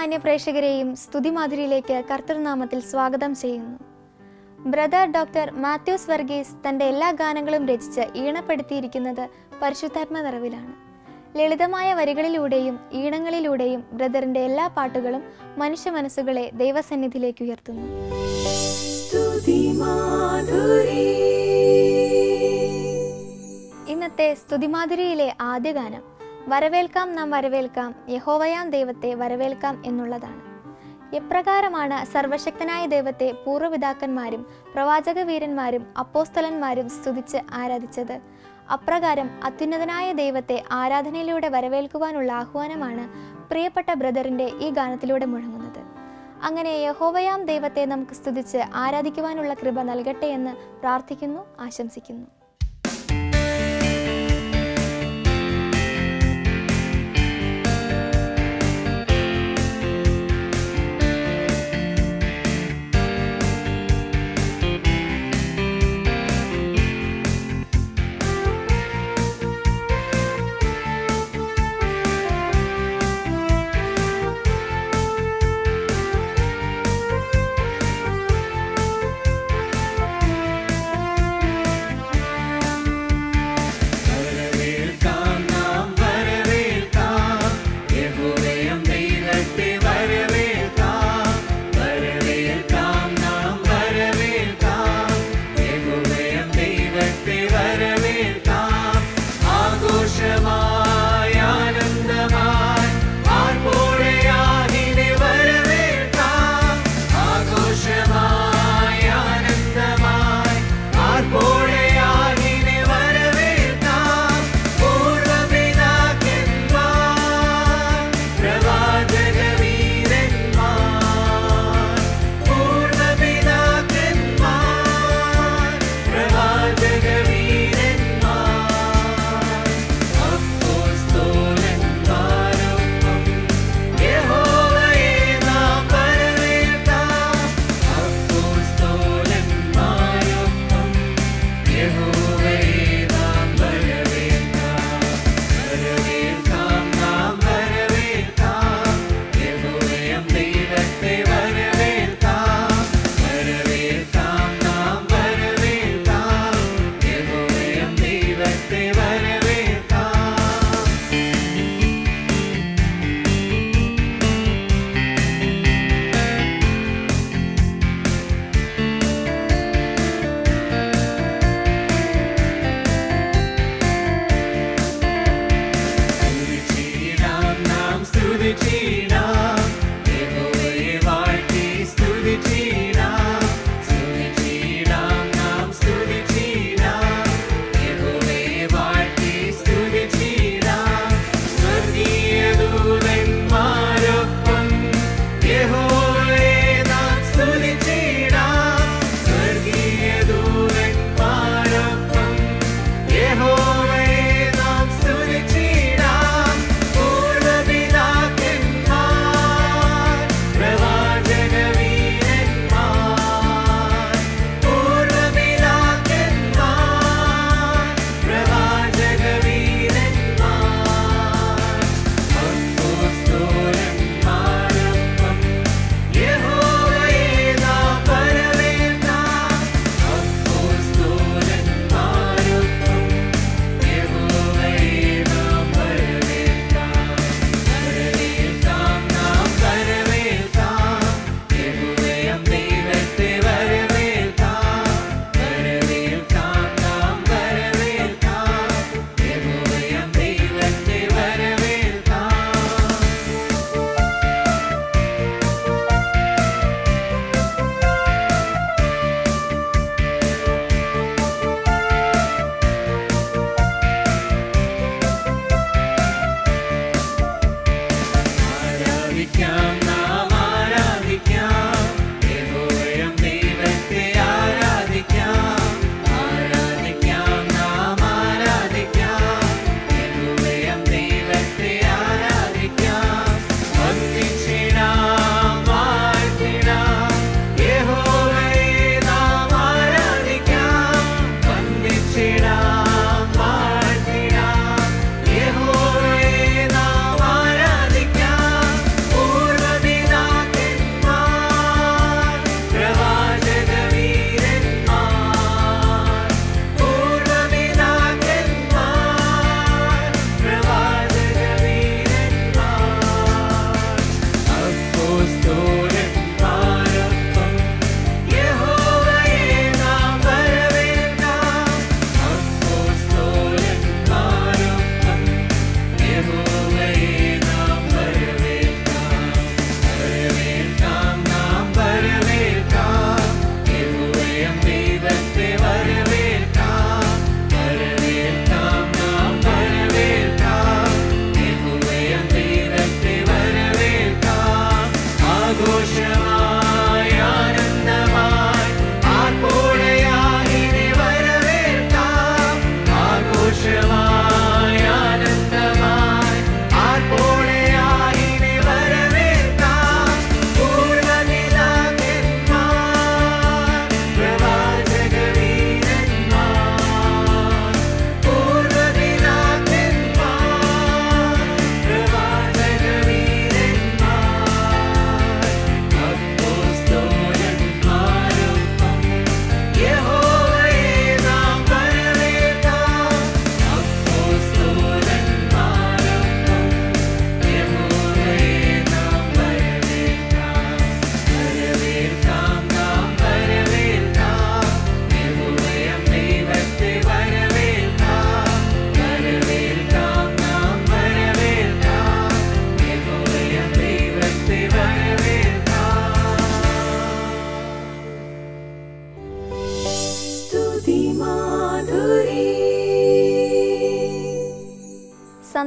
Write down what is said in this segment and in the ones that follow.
മാന്യ പ്രേക്ഷകരെയും സ്തുതിമാധുരിയിലേക്ക് കർത്തൃനാമത്തിൽ സ്വാഗതം ചെയ്യുന്നു. ബ്രദർ ഡോക്ടർ മാത്യൂസ് വർഗീസ് തൻ്റെ എല്ലാ ഗാനങ്ങളും രചിച്ച് ഈണപ്പെടുത്തിയിരിക്കുന്നത് പരിശുദ്ധാത്മ നിറവിലാണ്. ലളിതമായ വരികളിലൂടെയും ഈണങ്ങളിലൂടെയും ബ്രദറിൻ്റെ എല്ലാ പാട്ടുകളും മനുഷ്യ മനസ്സുകളെ ദൈവസന്നിധിയിലേക്ക് ഉയർത്തുന്നു. ഇന്നത്തെ സ്തുതിമാധുരിയിലെ ആദ്യ ഗാനം വരവേൽക്കാം നാം വരവേൽക്കാം യഹോവയാം ദൈവത്തെ വരവേൽക്കാം എന്നുള്ളതാണ്. എപ്രകാരമാണ് സർവശക്തനായ ദൈവത്തെ പൂർവ്വപിതാക്കന്മാരും പ്രവാചക വീരന്മാരും അപ്പോസ്തലന്മാരും സ്തുതിച്ച് ആരാധിച്ചത്, അപ്രകാരം അത്യുന്നതനായ ദൈവത്തെ ആരാധനയിലൂടെ വരവേൽക്കുവാനുള്ള ആഹ്വാനമാണ് പ്രിയപ്പെട്ട ബ്രദറിൻ്റെ ഈ ഗാനത്തിലൂടെ മുഴങ്ങുന്നത്. അങ്ങനെ യഹോവയാം ദൈവത്തെ നമുക്ക് സ്തുതിച്ച് ആരാധിക്കുവാനുള്ള കൃപ നൽകട്ടെ എന്ന് പ്രാർത്ഥിക്കുന്നു, ആശംസിക്കുന്നു.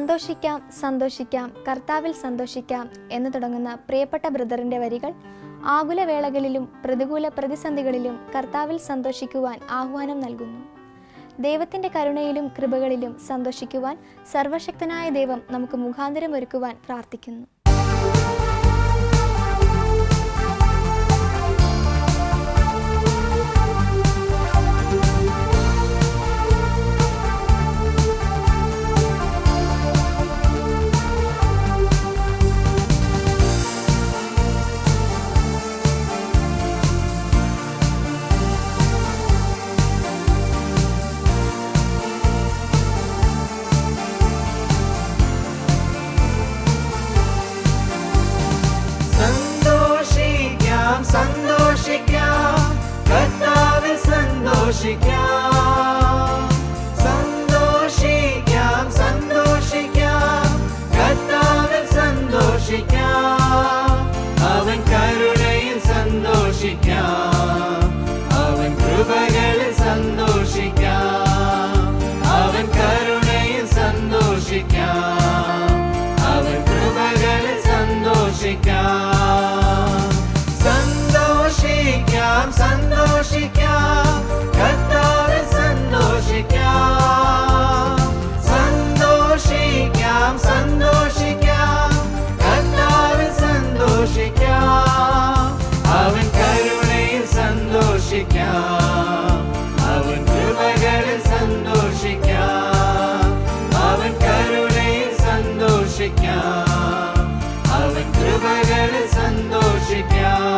സന്തോഷിക്കാം സന്തോഷിക്കാം കർത്താവിൽ സന്തോഷിക്കാം എന്ന് തുടങ്ങുന്ന പ്രിയപ്പെട്ട ബ്രദറിൻ്റെ വരികൾ ആകുലവേളകളിലും പ്രതികൂല പ്രതിസന്ധികളിലും കർത്താവിൽ സന്തോഷിക്കുവാൻ ആഹ്വാനം നൽകുന്നു. ദൈവത്തിൻ്റെ കരുണയിലും കൃപകളിലും സന്തോഷിക്കുവാൻ സർവശക്തനായ ദൈവം നമുക്ക് മുഖാന്തരമൊരുക്കുവാൻ പ്രാർത്ഥിക്കുന്നു. സന്തോഷിക്കാം കർത്താവിൽ സന്തോഷിക്കാം, സന്തോഷിക്കാം സന്തോഷിക്കാം കർത്താവിൽ സന്തോഷിക്കാം. അവൻ കരുണയിൽ സന്തോഷിക്കാം, അവൻ കൃപകളിൽ സന്തോഷിക്കാം. അവൻ കരുണയിൽ സന്തോഷിക്കാം, അവൻ കൃപകളിൽ സന്തോഷിക്കാം. സന്തോഷിക്കാം സന്തോഷിക്കാം കർത്താവിൽ സന്തോഷിക്കാം, സന്തോഷിക്കാം സന്തോഷിക്കാം കർത്താവിൽ സന്തോഷിക്കാം. അവൻ കരുണയിൽ സന്തോഷിക്കാം, അവൻ കൃപകളിൽ സന്തോഷിക്കാം. അവൻ കരുണയിൽ സന്തോഷിക്കാം, അവൻ കൃപകളിൽ സന്തോഷിക്കാം.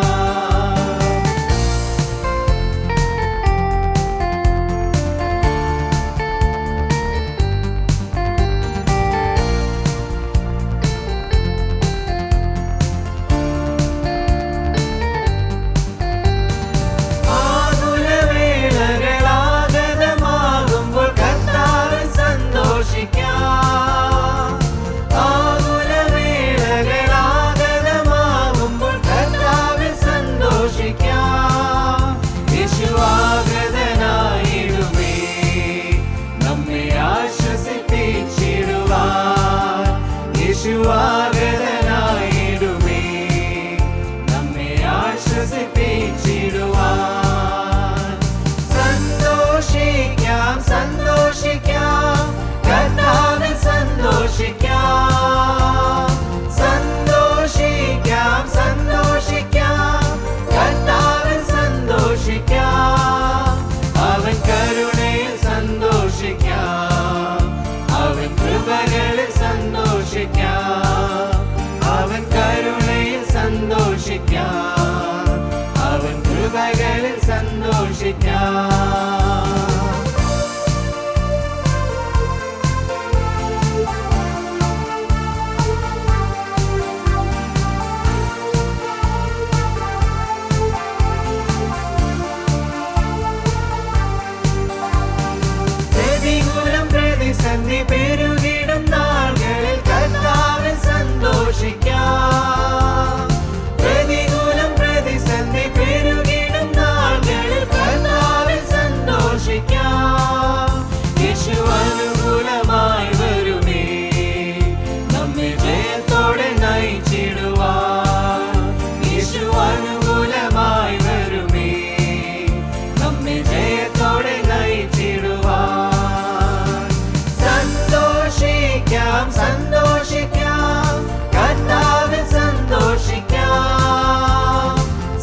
യേശുവാഗതനായിടുമേ നമ്മെ ആശ്വസിപ്പിച്ചിടുവാൻ. സന്തോഷിക്കാം സന്തോഷിക്കാം കർത്താവിൽ സന്തോഷിക്കാം, സന്തോഷിക്കാം സന്തോഷിക്കാം കർത്താവിൽ സന്തോഷിക്കാം. അവൻ കരുണയിൽ സന്തോഷിക്കാം, അവൻ കൃപകളിൽ സന്തോഷിക്കാം. അവൻ കരുണയിൽ സന്തോഷിക്കാം, അവൻ കൃപകളിൽ സന്തോഷിക്കാം. പ്രതികൂലം പ്രതിസന്ധി പെരുകിടും നാളുകളിൽ കർത്താവിൽ സന്തോഷിക്കാം. പ്രതികൂലം പ്രതിസന്ധി പെരുകിടും നാളുകളിൽ കർത്താവിൽ സന്തോഷിക്കാം. യേശു അനുകൂലമായി വരുമേ നമ്മെ ജയത്തോടെ നയിച്ചിടുവാൻ. യേശു അനുകൂലമായി വരുമേ നമ്മെ ജയത്തോടെ നയിച്ചിടുവാൻ. സന്തോഷിക്കാം സന്തോഷിക്കാം കർത്താവിൽ സന്തോഷിക്കാം,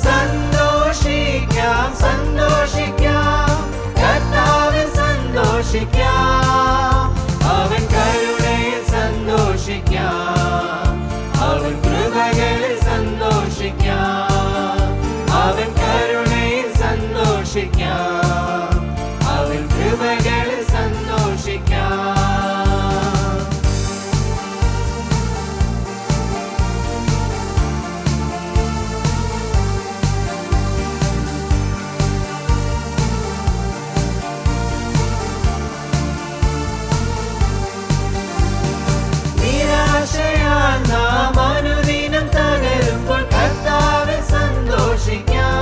സന്തോഷിക്കാം സന്തോഷിക്കാം കർത്താവിൽ സന്തോഷിക്കാം. അവൻ കരുണയിൽ സന്തോഷിക്കാം, അവൻ കൃപകളിൽ സന്തോഷിക്കാം. അവൻ കരുണയിൽ സന്തോഷിക്കാം, അവൻ കൃപകളിൽ സന്തോഷിക്കാം. നിരാശയാൽ നാം അനുദിനം തകരുമ്പോൾ കർത്താവിൽ സന്തോഷിക്കാം.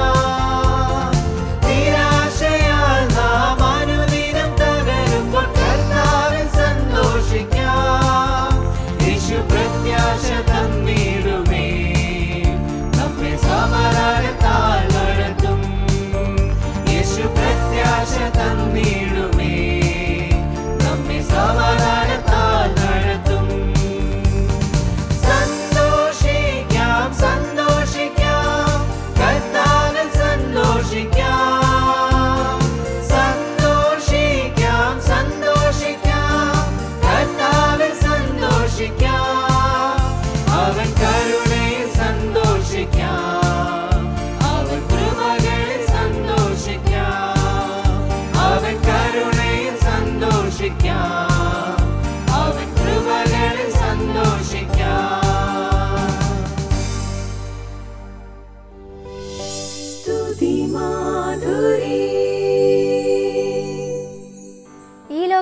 നിരാശയാൽ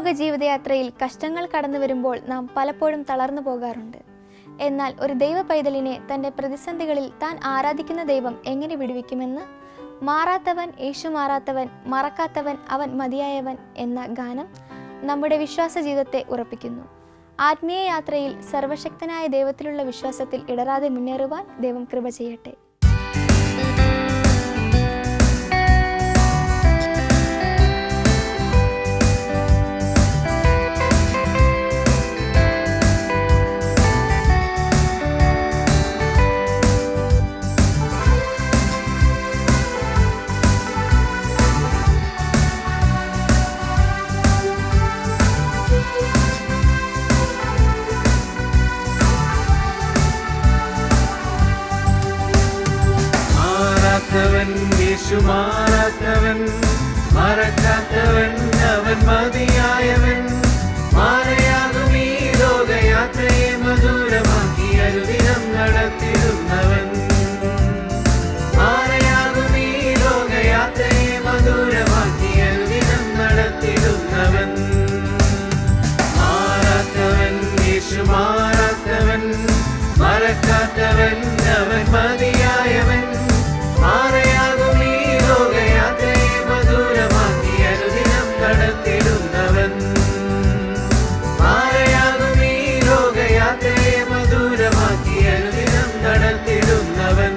ലോക ജീവിതയാത്രയിൽ കഷ്ടങ്ങൾ കടന്നു വരുമ്പോൾ നാം പലപ്പോഴും തളർന്നു പോകാറുണ്ട്. എന്നാൽ ഒരു ദൈവ പൈതലിനെ തൻ്റെ പ്രതിസന്ധികളിൽ താൻ ആരാധിക്കുന്ന ദൈവം എങ്ങനെ വിടുവിക്കുമെന്ന് മാറാത്തവൻ, യേശു മാറാത്തവൻ, മറക്കാത്തവൻ, അവൻ മതിയായവൻ എന്ന ഗാനം നമ്മുടെ വിശ്വാസ ജീവിതത്തെ ഉറപ്പിക്കുന്നു. ആത്മീയ യാത്രയിൽ സർവശക്തനായ ദൈവത്തിലുള്ള വിശ്വാസത്തിൽ ഇടറാതെ മുന്നേറുവാൻ ദൈവം കൃപ ചെയ്യട്ടെ. യേശു മാറാത്തവൻ, മറക്കാത്തവൻ, അവൻ മതിയായവൻ. മാറയാകും ഈ ലോകയാത്രയെ മധുരമാക്കി അനുദിനം നടത്തിടുന്നവൻ. മാറയാകും ഈ ലോകയാത്രയെ മധുരമാക്കി അനുദിനം നടത്തിടുന്നവൻ. മാറാത്തവൻ, യേശു മാറാത്തവൻ, മറക്കാത്തവൻ, അവൻ മതിയായവൻ. മാറയാകും ഈ ലോകയാത്രയെ മധുരമാക്കി അനുദിനം നടത്തിടുന്നവൻ. മാറയാകും ഈ ലോകയാത്രയെ മധുരമാക്കി അനുദിനം നടത്തിടുന്നവൻ.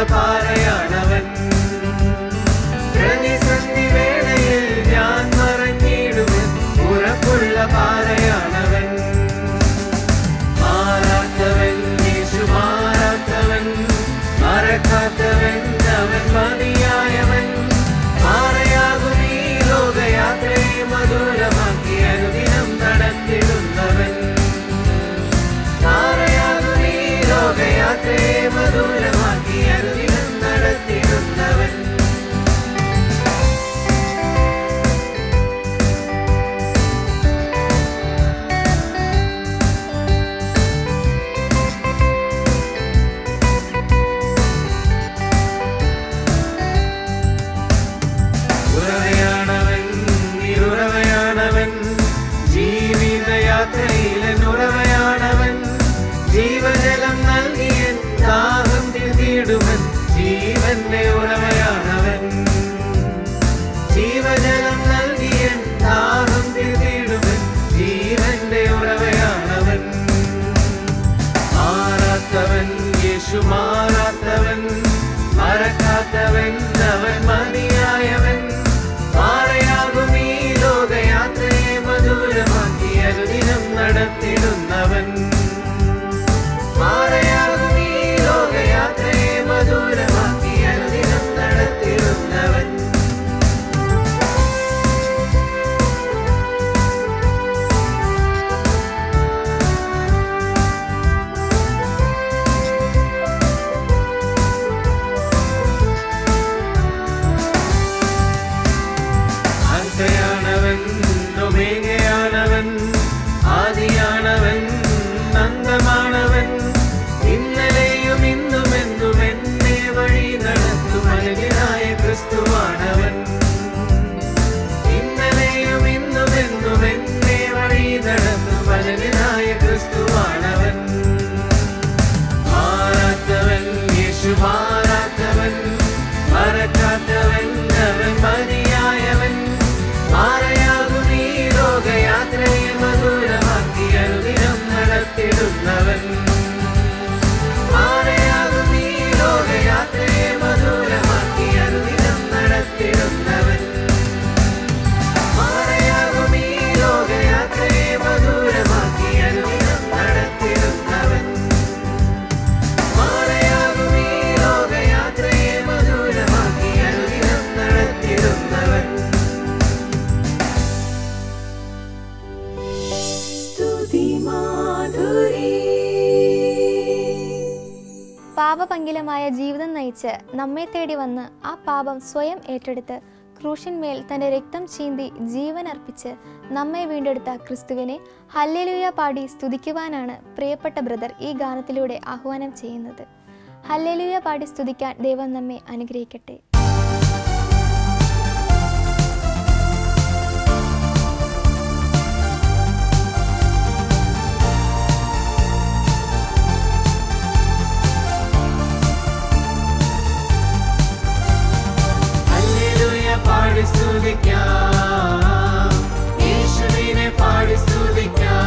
പാറയാണവൻ, പ്രതിസന്ധി വേളയിൽ ഞാൻ മറഞ്ഞിടുവൻ. ഉറപ്പുള്ള പാറയാണവൻ. മാറാത്തവൻ, യേശു മാറാത്തവൻ, മറക്കാത്തവൻ, അവൻ മതിയായവൻ. മാറയാകും ഈ ലോകയാത്രയെ മധുരമാക്കി അനുദിനം നടത്തിടുന്നവൻ. മാറയാകും ഈ ലോകയാത്രയെ മധുരമാക്കി അനുദിനം നടത്തിടുന്നവൻ. ഉറവയാണവൻ, ഇരുറവയാണവൻ, ജീവിതയാത്രയിലെ ഉറവയാണവൻ. ജീവജലം നൽകിയൻ ദാഹം തീർത്തിടുവൻ. ജീവന്റെ ഉറവയാണവൻ. ജീവജലം നൽകിയൻ ദാഹം തീർത്തിടുവൻ. ജീവന്റെ ഉറവയാണവൻ. മാറാത്തവൻ, യേശു മാറാത്തവൻ, മറക്കാത്തവൻ, അവൻ മതിയായവൻ. മാറയാകും ഈ ലോകയാത്രയെ മധുരമാക്കി അനുദിനം നടത്തിടുന്നവൻ. മാറയാകും ഈ ലോകയാത്രയെ മധുരമാക്കി അനുദിനം നടത്തിടുന്നവൻ. അൽഫയാണവൻ, ഒമേഗയാണവൻ, ആദിയാണവൻ, അന്തമാണവൻ. ഇന്നലെയും ഇന്നും എന്നും എന്നെ വഴി നടത്തും അനുജനായ ക്രിസ്തുവാണവൻ. ഇന്നലെയും ഇന്നും എന്നും എന്നെ വഴി നടത്തും അനുജനായ ക്രിസ്തുവാണവൻ. മാറാത്തവൻ, യേശു മാറാത്തവൻ, മറക്കാത്തവൻ, അവൻ മതിയായവൻ. മാറയാകും ഈ ലോകയാത്രയെ മധുരമാക്കി അനുദിനം നടത്തിടുന്നവൻ. പാപപങ്കിലമായ ജീവിതം നയിച്ച് നമ്മെ തേടി വന്ന് ആ പാപം സ്വയം ഏറ്റെടുത്ത് ക്രൂശിന്മേൽ തൻ്റെ രക്തം ചീന്തി ജീവൻ അർപ്പിച്ച് നമ്മെ വീണ്ടെടുത്ത ക്രിസ്തുവിനെ ഹല്ലേലൂയ പാടി സ്തുതിക്കുവാനാണ് പ്രിയപ്പെട്ട ബ്രദർ ഈ ഗാനത്തിലൂടെ ആഹ്വാനം ചെയ്യുന്നത്. ഹല്ലേലൂയ പാടി സ്തുതിക്കാൻ ദൈവം നമ്മെ അനുഗ്രഹിക്കട്ടെ. പാടി സ്തുതിക്കാം, യേശുവിനെ പാടി സ്തുതിക്കാം.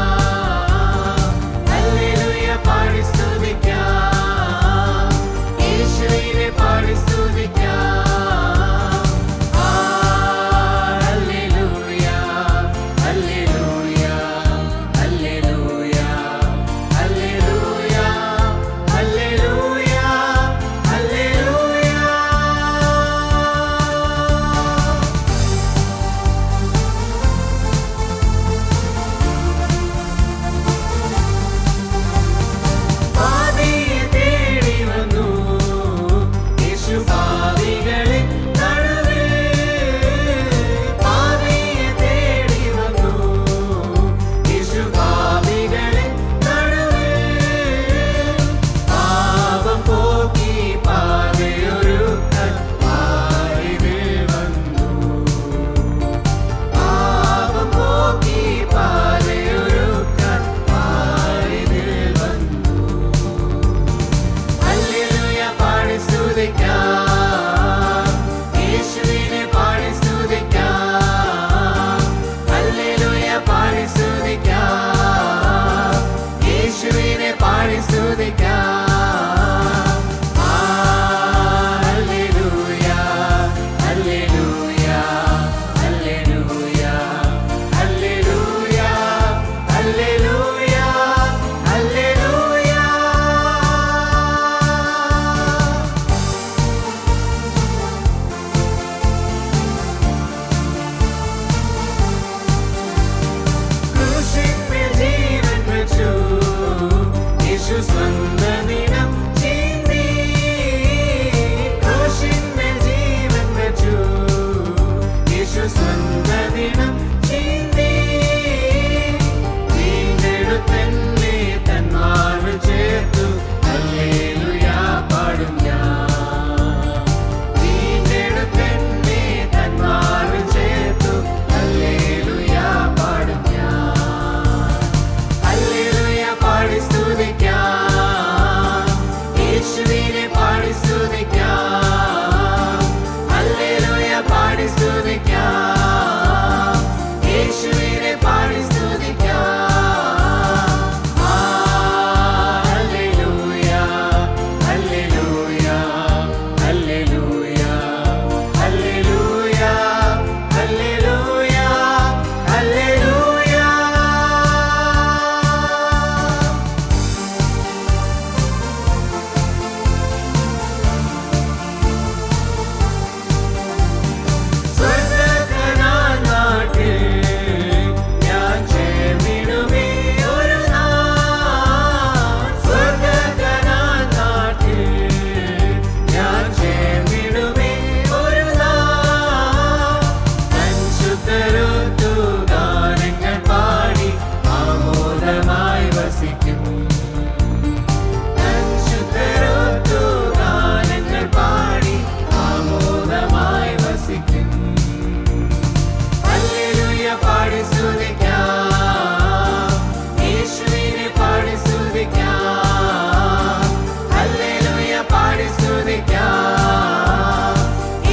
ഹല്ലേലൂയ പാടി സ്തുതിക്കാം,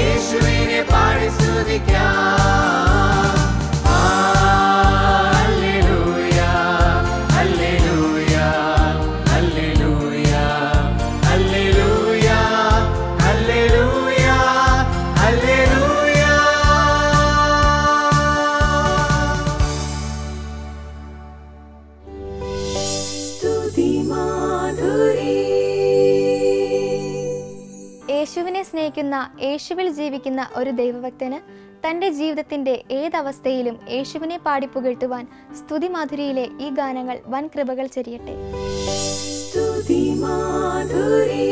യേശുവിനെ പാടി സ്തുതിക്കാം. Hallelujah hallelujah hallelujah hallelujah hallelujah hallelujah. യേശുവിനെ സ്നേഹിക്കുന്ന, യേശുവിൽ ജീവിക്കുന്ന ഒരു ദൈവഭക്തന് തൻ്റെ ജീവിതത്തിൻ്റെ ഏതവസ്ഥയിലും യേശുവിനെ പാടിപ്പുകഴ്ത്തുവാൻ സ്തുതിമാധുരിയിലെ ഈ ഗാനങ്ങൾ വൻ കൃപകൾ ചൊരിയട്ടെ. സ്തുതിമാധുരി.